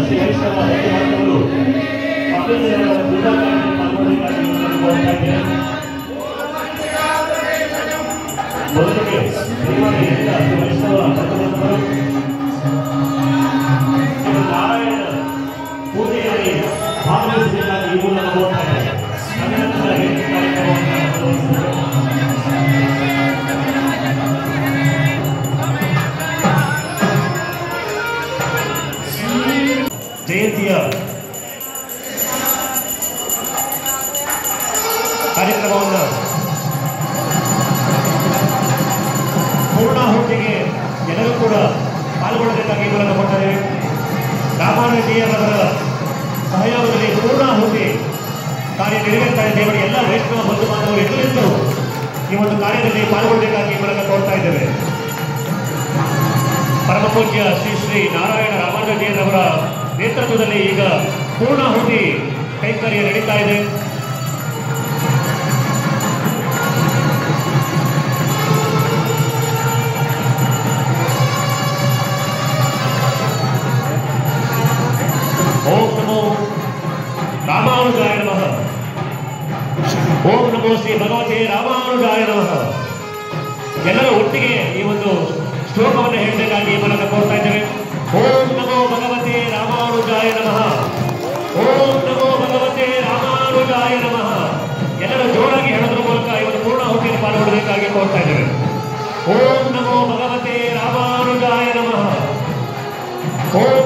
ಶ್ರೀ ವೈಷ್ಣವ ಅವರು ಪೂಜಾ ಪಾಲ್ಗೊಳ್ಳಬೇಕಾಗಿ ಕೋರ್ತಾ ಇದ್ದೇನೆ. ಮೊದಲಿಗೆ ಶ್ರೀ ವೈಷ್ಣವ ನಾರಾಯಣ ಪೂಜೆಯಲ್ಲಿ ಭಾಗವಹಿಸಬೇಕಾಗಿ ಈ ಮೂಲಕ ಕೋರ್ತಾ ಇದ್ದೇನೆ. ಜಯಂತಿಯ ಕಾರ್ಯಕ್ರಮವನ್ನು ಪೂರ್ಣಾಹುತಿಗೆ ಎಲ್ಲರೂ ಕೂಡ ಪಾಲ್ಗೊಳ್ಳಬೇಕಾಗಿ ಮೂಲಕ ಕೊಟ್ಟರೆ ರಾಮಾನುಜಿಯವರ ಸಹಯೋಗದಲ್ಲಿ ಪೂರ್ಣಾಹುತಿ ಕಾರ್ಯ ನೆರವೇರ್ತಾ ಇದೆ. ಎಲ್ಲ ವೈಷ್ಣವ ಬಂಧು ಬಾಂಧವರು ಎಲ್ಲರಿಗೂ ಈ ಒಂದು ಕಾರ್ಯದಲ್ಲಿ ಪಾಲ್ಗೊಳ್ಳಬೇಕಾಗಿ ಮೂಲಕ ಕೋರ್ತಾ ಇದ್ದೇವೆ. ಪರಮ ಪೂಜ್ಯ ಶ್ರೀ ಶ್ರೀ ನಾರಾಯಣ ರಾಮಾನುಜಿಯವರ ನೇತೃತ್ವದಲ್ಲಿ ಈಗ ಪೂರ್ಣಾಹುತಿ ಕೈಂಕರ್ಯ ನಡೀತಾ ಇದೆ. ಓಂ ನಮೋ ರಾಮಾನುಜಾಯ ನಮಃ. ಓಂ ನಮೋ ಶ್ರೀ ಭಗವತೆ ರಾಮಾನುಜಾಯ ನಮಃ. ಎಲ್ಲರೂ ಒಟ್ಟಿಗೆ ಈ ಒಂದು ಶ್ಲೋಕವನ್ನು ಹೇಳಬೇಕಾಗಿ ಮೂಲಕ ಕೋರ್ತಾ ಇದ್ದೇವೆ. ಓಂ ನಮೋ ಭಗವತೆ ರಾಮಾನುಜಾಯ ನಮಃ. ಓಂ ನಮೋ ಭಗವತೆ ರಾಮಾನುಜಾಯ ನಮಃ. ಎಲ್ಲರೂ ಜೋರಾಗಿ ಹೇಳೋದ್ರ ಮೂಲಕ ಇವತ್ತು ಪೂರ್ಣಾಹುತಿಯನ್ನು ಪಾಲ್ಗೊಳ್ಳಬೇಕಾಗಿ ಕೋರ್ತಾ ಇದ್ದೇವೆ. ಓಂ ನಮೋ ಭಗವತೆ ರಾಮಾನುಜಾಯ ನಮಃ. ಓಂ